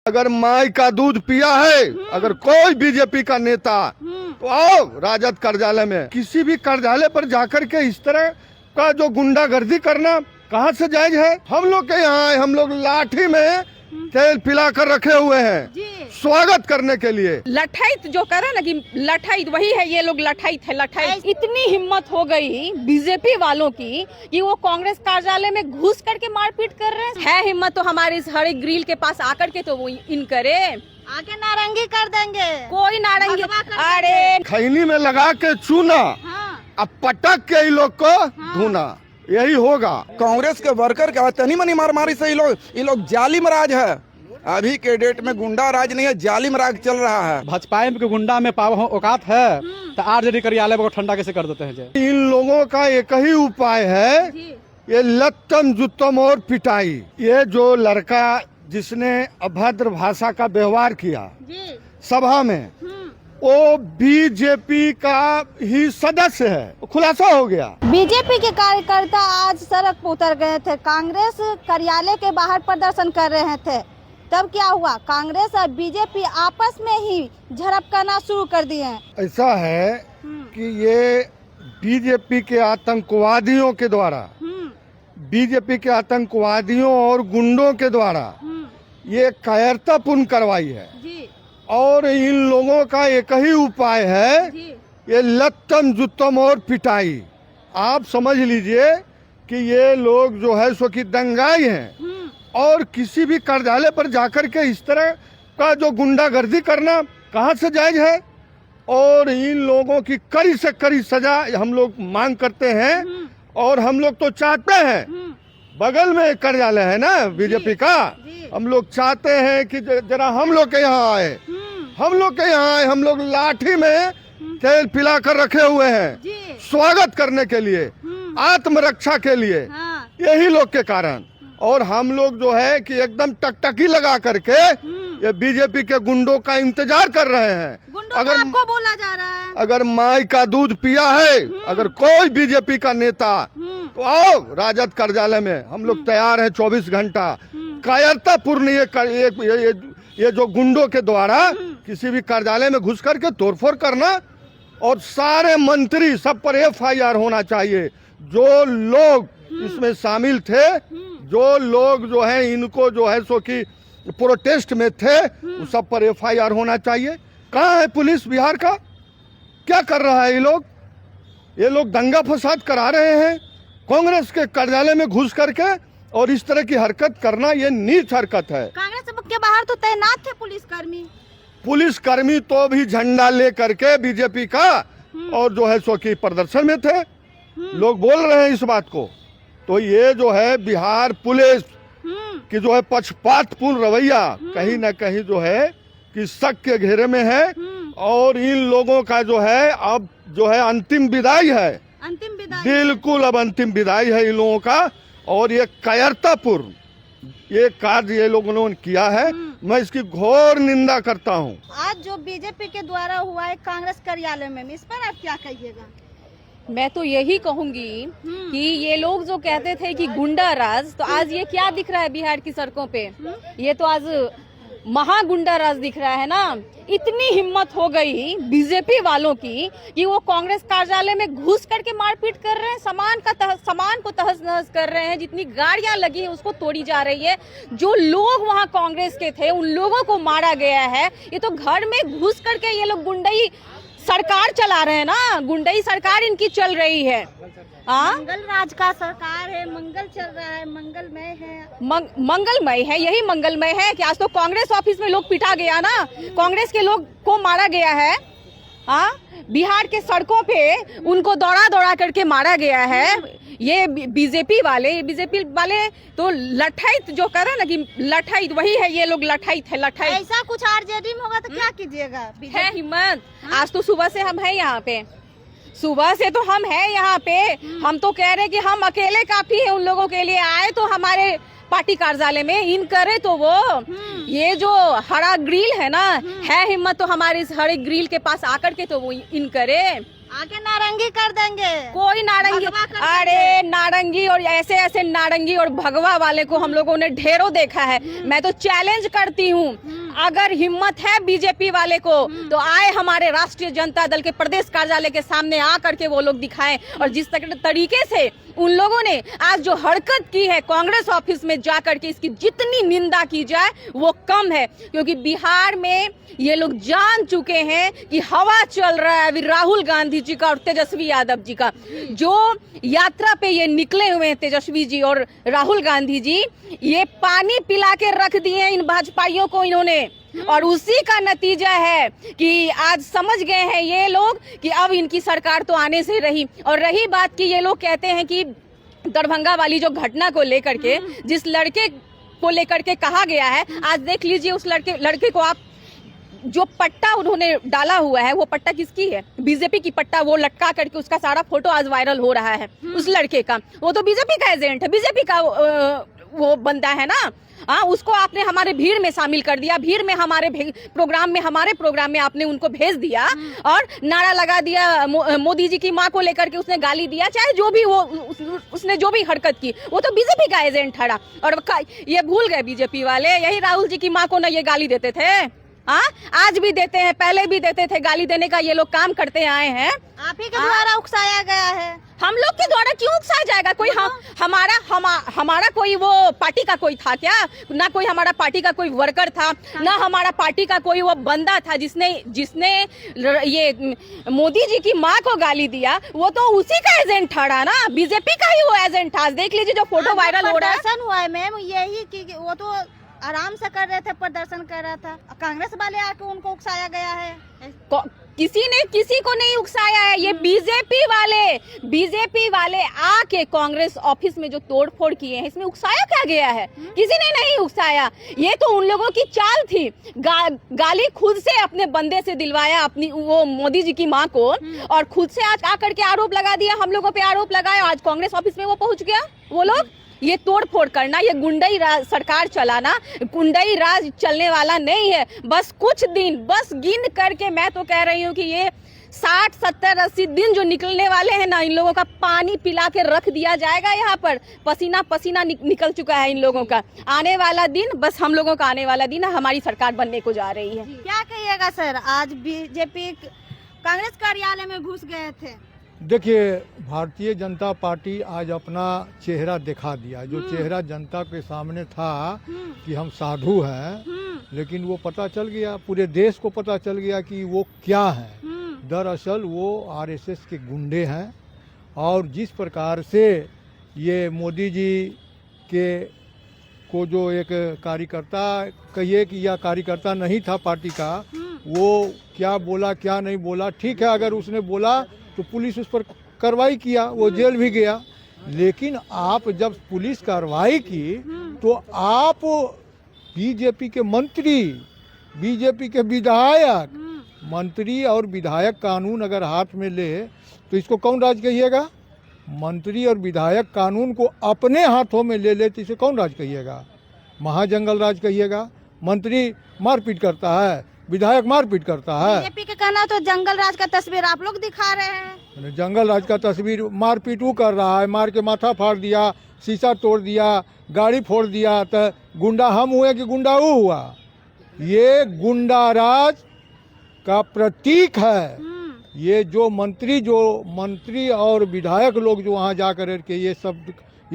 अगर माई का दूध पिया है, अगर कोई बीजेपी का नेता तो आओ राजद कार्यालय में। किसी भी कार्यालय पर जाकर के इस तरह का जो गुंडागर्दी करना कहाँ से जायज है। हम लोग के यहाँ हम लोग लाठी में तेल पिला कर रखे हुए हैं स्वागत करने के लिए। लठाइत जो करे ना कि लठाइत वही है, ये लोग लठाइत है। लठाइत इतनी हिम्मत हो गई बीजेपी वालों की कि वो कांग्रेस कार्यालय में घुस करके मारपीट कर रहे हैं। हिम्मत तो हमारे इस हरे ग्रिल के पास आकर के तो वो इन करे, आके नारंगी कर देंगे। कोई नारंगी, अरे खैनी में लगा के चूना, अब पटक के इन लोग को धुना, यही होगा। कांग्रेस के वर्कर का तनी मनी मारी से ये लोग जालिम राज है। अभी के डेट में गुंडा राज नहीं है, जालिम राज चल रहा है। भाजपा के गुंडा में पावर औकात है तो आरजेडी कार्यालय को ठंडा कैसे कर देते हैं। इन लोगों का एक ही उपाय है, ये लत्तम जुत्तम और पिटाई। ये जो लड़का जिसने अभद्र भाषा का व्यवहार किया सभा में, वो बीजेपी का ही सदस्य है, खुलासा हो गया। बीजेपी के कार्यकर्ता आज सड़क पर उतर गए थे, कांग्रेस कार्यालय के बाहर प्रदर्शन कर रहे थे। तब क्या हुआ, कांग्रेस और बीजेपी आपस में ही झड़प करना शुरू कर दिए हैं। ऐसा है कि ये बीजेपी के आतंकवादियों के द्वारा, बीजेपी के आतंकवादियों और गुंडों के द्वारा ये कायरतापूर्ण कार्रवाई है। और इन लोगों का एक ही उपाय है, ये लत्तम जुत्तम और पिटाई। आप समझ लीजिए कि ये लोग जो है सो की दंगाई हैं और किसी भी कार्यालय पर जाकर के इस तरह का जो गुंडागर्दी करना कहाँ से जायज है। और इन लोगों की कड़ी से कड़ी सजा हम लोग मांग करते हैं। और हम लोग तो चाहते हैं, बगल में एक कार्यालय है ना बीजेपी का, हम लोग चाहते हैं कि जरा हम लोग के यहाँ आए, हम लोग के यहाँ आए। हम लोग लाठी में तेल पिला कर रखे हुए हैं स्वागत करने के लिए, आत्मरक्षा के लिए, यही लोग के कारण। और हम लोग जो है कि एकदम टकटकी लगा करके ये बीजेपी के गुंडों का इंतजार कर रहे हैं। अगर आपको बोला जा रहा है, अगर माई का दूध पिया है, अगर कोई बीजेपी का नेता तो आओ राजद कार्यालय में। हम लोग तैयार हैं 24 घंटा। कायरतापूर्ण ये जो गुंडों के द्वारा किसी भी कार्यालय में घुस करके तोड़फोड़ करना, और सारे मंत्री सब पर FIR होना चाहिए। जो लोग इसमें शामिल थे, जो लोग जो है इनको जो है सो कि प्रोटेस्ट में थे, उस सब पर FIR होना चाहिए। कहाँ है पुलिस बिहार का, क्या कर रहा है ये लोग दंगा फसाद करा रहे हैं कांग्रेस के कार्यालय में घुस करके। और इस तरह की हरकत करना ये नीच हरकत है। कांग्रेस के बाहर तो तैनात थे पुलिसकर्मी तो भी झंडा ले करके बीजेपी का और जो है सो की प्रदर्शन में थे। लोग बोल रहे हैं इस बात को। तो ये जो है बिहार पुलिस की जो है पक्षपातपूर्ण रवैया कहीं न कहीं जो है कि शक के घेरे में है। और इन लोगों का जो है अब जो है अंतिम विदाई है, बिल्कुल अब अंतिम विदाई है इन लोगों का। और ये कायरतापूर्ण ये कार्य ये लोगों ने किया है, मैं इसकी घोर निंदा करता हूँ। आज जो बीजेपी के द्वारा हुआ है कांग्रेस कार्यालय में, इस पर आप क्या कहिएगा? मैं तो यही कहूंगी कि ये लोग जो कहते थे कि गुंडा राज, तो आज ये क्या दिख रहा है बिहार की सड़कों पे, ये तो आज महागुंडा राज दिख रहा है ना। इतनी हिम्मत हो गई बीजेपी वालों की कि वो कांग्रेस कार्यालय में घुस करके मारपीट कर रहे हैं, सामान को तहस नहस कर रहे हैं। जितनी गाड़ियां लगी है उसको तोड़ी जा रही है। जो लोग वहां कांग्रेस के थे उन लोगों को मारा गया है। ये तो घर में घुस करके ये लोग गुंडई सरकार चला रहे हैं ना, गुंडई सरकार इनकी चल रही है। मंगल राज का सरकार है, मंगल चल रहा है, मंगलमय है। मंगलमय है, यही मंगलमय है कि आज तो कांग्रेस ऑफिस में लोग पिटा गया ना, कांग्रेस के लोग को मारा गया है। बिहार के सड़कों पे उनको दौड़ा करके मारा गया है। ये बीजेपी वाले तो लठाइत जो करे ना कि लठाइत वही है, ये लोग लठाइत है। लठाइत ऐसा कुछ आरजेडी में होगा तो क्या कीजिएगा? है हिम्मत। आज तो सुबह से हम है यहाँ पे, सुबह से तो हम है यहाँ पे। हम तो कह रहे कि हम अकेले काफी है उन लोगों के लिए। आए तो हमारे पार्टी कार्यालय में इन करे तो वो ये जो हरा ग्रिल है ना, है हिम्मत तो हमारे इस हरे ग्रिल के पास आकर के तो वो इन करे। आगे नारंगी कर देंगे। कोई नारंगी, भगवा कर अरे नारंगी और ऐसे ऐसे नारंगी और भगवा वाले को हम लोगों ने ढेरों देखा है। मैं तो चैलेंज करती हूँ, अगर हिम्मत है बीजेपी वाले को तो आए हमारे राष्ट्रीय जनता दल के प्रदेश कार्यालय के सामने आ करके वो लोग दिखाएं। और जिस तरीके से उन लोगों ने आज जो हरकत की है कांग्रेस ऑफिस में जा करके, इसकी जितनी निंदा की जाए वो कम है, क्योंकि बिहार में ये लोग जान चुके हैं कि हवा चल रहा है अभी राहुल गांधी जी का और तेजस्वी यादव जी का। जो यात्रा पे ये निकले हुए हैं तेजस्वी जी और राहुल गांधी जी, ये पानी पिला के रख दिए हैं इन भाजपाइयों को इन्होंने, और उसी का नतीजा है कि आज समझ गए हैं ये लोग कि अब इनकी सरकार तो आने से रही। और रही बात कि ये लोग कहते हैं कि दरभंगा वाली जो घटना को लेकर के, जिस लड़के को लेकर के कहा गया है, आज देख लीजिए उस लड़के को आप, जो पट्टा उन्होंने डाला हुआ है वो पट्टा किसकी है? बीजेपी की पट्टा, वो लटका करके उसका सारा फोटो आज वायरल हो रहा है उस लड़के का। वो तो बीजेपी का एजेंट है, बीजेपी का वो बंदा है ना। हाँ, उसको आपने हमारे भीड़ में शामिल कर दिया, भीड़ में हमारे प्रोग्राम में आपने उनको भेज दिया और नारा लगा दिया। मोदी जी की माँ को लेकर के उसने गाली दिया, चाहे जो भी वो उसने जो भी हरकत की, वो तो बीजेपी का एजेंट ठहरा। और ये भूल गए बीजेपी वाले, यही राहुल जी की माँ को ना ये गाली देते थे। हाँ, आज भी देते हैं, पहले भी देते थे, गाली देने का ये लोग काम करते आए हैं। आप ही के द्वारा उकसाया गया है। हम लोग के द्वारा क्यों उकसाया जाएगा? कोई हमारा कोई वो पार्टी का कोई था क्या? ना कोई हमारा पार्टी का कोई वर्कर था, ना हमारा पार्टी का कोई वो बंदा था जिसने ये मोदी जी की माँ को गाली दिया। वो तो उसी का एजेंट ठहरा ना, बीजेपी का ही वो एजेंट था। देख लीजिए जो फोटो वायरल हो रहा है। प्रदर्शन हुआ है मैम, यही कि वो तो आराम से कर रहे थे, प्रदर्शन कर रहा था। कांग्रेस वाले आके उनको उकसाया गया है। किसी ने किसी को नहीं उकसाया है, ये बीजेपी वाले आके कांग्रेस ऑफिस में जो तोड़फोड़ किए हैं, इसमें उकसाया क्या गया है? किसी ने नहीं उकसाया। ये तो उन लोगों की चाल थी। गाली खुद से अपने बंदे से दिलवाया, अपनी वो मोदी जी की माँ को, और खुद से आज आकर के आरोप लगा दिया, हम लोगों पे आरोप लगाया। आज कांग्रेस ऑफिस में वो पहुंच गया। वो लोग ये तोड़ फोड़ करना, ये गुंडाई राज सरकार चलाना, गुंडाई राज चलने वाला नहीं है। बस कुछ दिन, बस गिन करके मैं तो कह रही हूँ कि ये 60, 70, 80 दिन जो निकलने वाले हैं ना, इन लोगों का पानी पिला के रख दिया जाएगा। यहाँ पर पसीना पसीना निकल चुका है इन लोगों का। आने वाला दिन, बस हम लोगों का आने वाला दिन हमारी सरकार बनने को जा रही है। क्या कहिएगा सर, आज बीजेपी कांग्रेस कार्यालय में घुस गए थे। देखिए, भारतीय जनता पार्टी आज अपना चेहरा दिखा दिया। जो चेहरा जनता के सामने था कि हम साधु हैं, लेकिन वो पता चल गया, पूरे देश को पता चल गया कि वो क्या है। दरअसल वो आरएसएस के गुंडे हैं। और जिस प्रकार से ये मोदी जी के को जो एक कार्यकर्ता, कहिए कि यह कार्यकर्ता नहीं था पार्टी का, वो क्या बोला क्या नहीं बोला, ठीक है, अगर उसने बोला तो पुलिस उस पर कार्रवाई किया, वो जेल भी गया। लेकिन आप जब पुलिस कार्रवाई की तो आप बीजेपी के मंत्री, बीजेपी के विधायक, मंत्री और विधायक कानून अगर हाथ में ले तो इसको कौन राज कहिएगा? मंत्री और विधायक कानून को अपने हाथों में ले तो इसे कौन राज कहिएगा? महाजंगल राज कहिएगा। मंत्री मारपीट करता है, विधायक मारपीट करता है। बीजेपी के कहना तो जंगल राज का तस्वीर आप लोग दिखा रहे हैं। जंगल राज का तस्वीर मारपीट वो कर रहा है, मार के माथा फाड़ दिया, शीशा तोड़ दिया, गाड़ी फोड़ दिया। तो गुंडा हम हुए कि गुंडा वो हुआ? ये गुंडा राज का प्रतीक है। ये जो मंत्री और विधायक लोग जो वहाँ जा कर के ये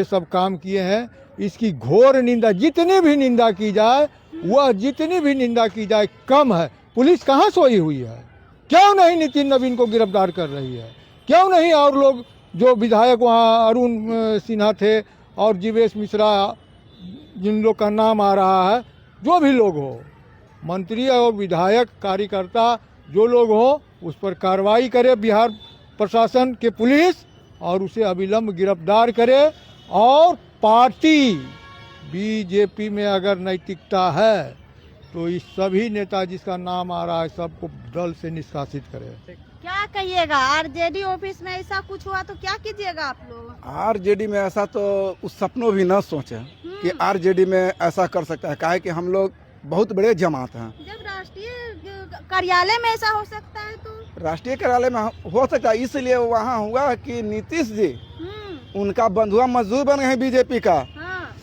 सब काम किए हैं, इसकी घोर निंदा, जितनी भी निंदा की जाए कम है। पुलिस कहाँ सोई हुई है? क्यों नहीं नितिन नवीन को गिरफ्तार कर रही है? क्यों नहीं और लोग जो विधायक वहाँ अरुण सिन्हा थे और जीवेश मिश्रा, जिन लोग का नाम आ रहा है, जो भी लोग हो, मंत्री और विधायक कार्यकर्ता जो लोग हो, उस पर कार्रवाई करे बिहार प्रशासन के पुलिस, और उसे अविलंब गिरफ्तार करे। और पार्टी बीजेपी में अगर नैतिकता है तो इस सभी नेता जिसका नाम आ रहा है सबको दल से निष्कासित करे। क्या कहिएगा, आरजेडी ऑफिस में ऐसा कुछ हुआ तो क्या कीजिएगा आप लोग? आरजेडी में ऐसा तो उस सपनों भी न सोचे कि आरजेडी में ऐसा कर सकता है। काहे कि हम लोग बहुत बड़े जमात हैं। जब राष्ट्रीय कार्यालय में ऐसा हो सकता है तो राष्ट्रीय कार्यालय में हो सकता है, इसलिए वहाँ हुआ कि नीतीश जी उनका बंधुआ मजदूर बन गए बीजेपी का। हाँ।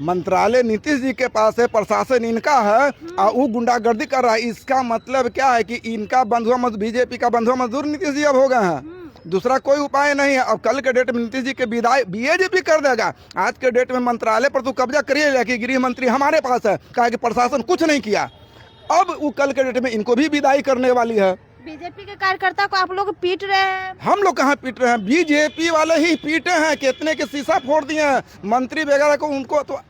मंत्रालय नीतीश जी के पास है, प्रशासन इनका है और वो गुंडागर्दी कर रहा है। इसका मतलब क्या है कि इनका बंधुआ मजदूर, बीजेपी का बंधुआ मजदूर नीतीश जी अब हो गए हैं। दूसरा कोई उपाय नहीं है। अब कल के डेट में नीतीश जी के विदाई बीजेपी कर देगा। आज के डेट में मंत्रालय पर तो कब्जा करिए कि गृह मंत्री हमारे पास है, कहा कि प्रशासन कुछ नहीं किया। अब वो कल के डेट में इनको भी विदाई करने वाली है। बीजेपी के कार्यकर्ता को आप लोग पीट रहे हैं। हम लोग कहाँ पीट रहे हैं, बीजेपी वाले ही पीटे हैं। कितने के शीशा फोड़ दिए हैं मंत्री वगैरह को। उनको तो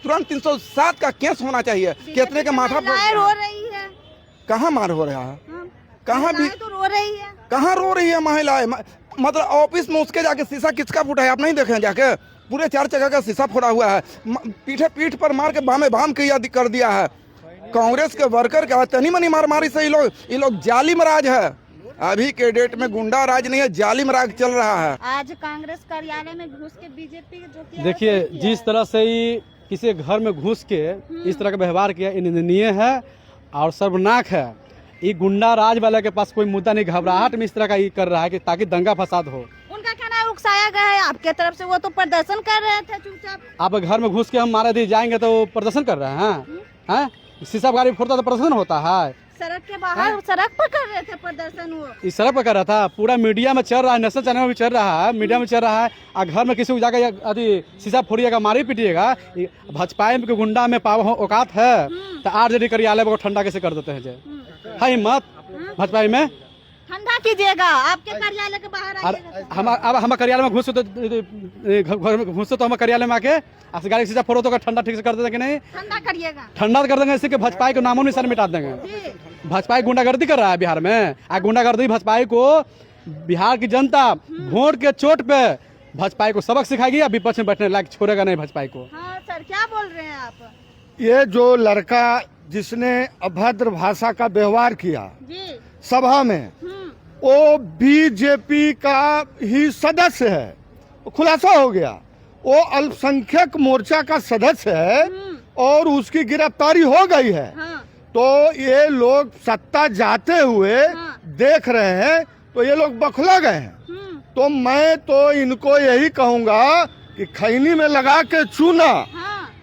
तुरंत 307 का केस होना चाहिए। कितने के माथा महिलाएं रो रही है। कहाँ मार हो रहा है, कहाँ भी तो रो रही है। कहाँ रो रही है महिलाएं। मतलब ऑफिस में उसके जाके शीशा किसका फूटा है आप नहीं देखे जाके? पूरे 4 जगह का शीशा फोड़ा हुआ है। पीठ पर मार के बामे बाम कर दिया है। कांग्रेस के वर्कर का तनी मनी मारी से ये लोग जालिम राज है। अभी के डेट में गुंडा राज नहीं है, जालिम राज चल रहा है। आज कांग्रेस कार्यालय में घुस के बीजेपी जो किया, देखिए जिस तरह से ही किसी घर में घुस के इस तरह का व्यवहार किया, ये निंदनीय है और शर्मनाक है। ये गुंडा राज वाले के पास कोई मुद्दा नहीं, घबराहट में इस तरह का ये कर रहा है कि ताकि दंगा फसाद हो। उनका कहना है उकसाया गया है आपके तरफ से, वो तो प्रदर्शन कर रहे थे चुपचाप। आप घर में घुस के हम मारे दी जाएंगे तो प्रदर्शन कर रहे हैं? शीशा गाड़ी फोड़ता तो प्रदर्शन होता है? सड़क के बाहर सड़क पर कर रहे थे प्रदर्शन। वो इस सड़क पर कर रहा था, पूरा मीडिया में चल रहा है, नेशनल चैनल में भी चल रहा है, मीडिया में चल रहा है। और घर में किसी को जाकर अभी शीशा फोड़िएगा, मारी पीटिएगा। भाजपा के गुंडा में पाव औकात है तो आरजेडी कार्यालय को ठंडा कैसे कर देते हैं? है हिम्मत भाजपा में? ठंडा कीजिएगा, आपके कार्यालय के बाहर आइएगा। अब हम कार्यालय में घुस तो घर में घुस तो हम कार्यालय में आके गाड़ी शीशा फोड़ो तो ठंडा ठीक से कर देते कि नहीं? ठंडा करिएगा। ठंडा कर देंगे, इससे कि भाजपा को नामों निशान मिटा देंगे। भाजपा गुंडागर्दी कर रहा है बिहार में। गुंडागर्दी भाजपा को बिहार की जनता वोट के चोट पे भाजपा को सबक सिखाएगी। अब विपक्ष में बैठने लायक छोड़ेगा नहीं भाजपा को। हाँ सर, क्या बोल रहे हैं आप? ये जो लड़का जिसने अभद्र भाषा का व्यवहार किया जी सभा में, वो बीजेपी का ही सदस्य है। खुलासा हो गया वो अल्पसंख्यक मोर्चा का सदस्य है और उसकी गिरफ्तारी हो गई है। हाँ। तो ये लोग सत्ता जाते हुए देख रहे हैं तो ये लोग बखला गए हैं। तो मैं तो इनको यही कहूंगा कि खैनी में लगा के चूना,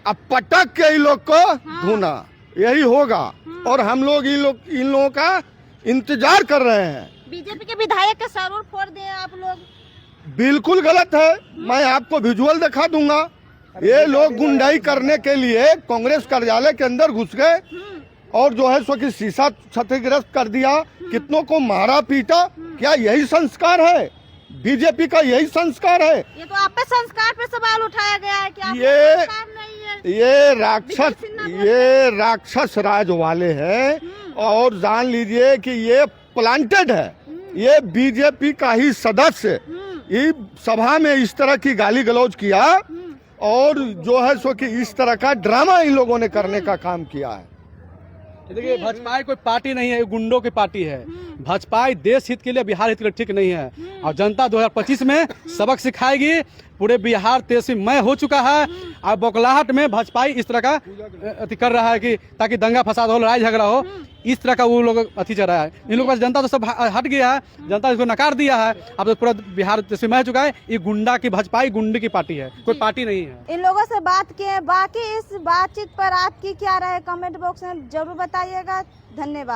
अब पटक के इन लोग को धुना, यही होगा। और हम लोग इन लोगों का इंतजार कर रहे हैं। बीजेपी के विधायक के सरूर फोड़ दिए आप लोग, बिल्कुल गलत है। मैं आपको विजुअल दिखा दूंगा। ये लोग गुंडाई करने के लिए कांग्रेस कार्यालय के अंदर घुस गए और जो है सो कि शीशा क्षतिग्रस्त कर दिया, कितनों को मारा पीटा। क्या यही संस्कार है? बीजेपी का यही संस्कार है? ये तो आप पे संस्कार पे सवाल उठाया गया है कि आप ये संस्कार नहीं है। ये राक्षस राज वाले हैं और जान लीजिए कि ये प्लांटेड है। ये बीजेपी का ही सदस्य ये सभा में इस तरह की गाली गलौज किया और जो है सो कि इस तरह का ड्रामा इन लोगों ने करने का काम किया है। देखिए भाजपा कोई पार्टी नहीं है, गुंडों की पार्टी है। भाजपा देश हित के लिए, बिहार हित के लिए ठीक नहीं है। और जनता 2025 में सबक सिखाएगी। पूरे बिहार तेजस्वीमय हो चुका है और बौखलाहट में भाजपा इस तरह का अति कर रहा है कि ताकि दंगा फसाद हो, लड़ाई झगड़ा हो, इस तरह का वो लोग अति चल रहा है। इन लोगों के पास जनता तो सब हट गया है, जनता इसको नकार दिया है। अब तो पूरा बिहार तेजस्वीमय हो चुका है। ये गुंडा की भाजपा गुंडे की पार्टी है, कोई पार्टी नहीं है। इन लोगों से बात किए। बाकी इस बातचीत पर आपकी क्या राय है? कमेंट बॉक्स में जरूर बताइएगा। धन्यवाद।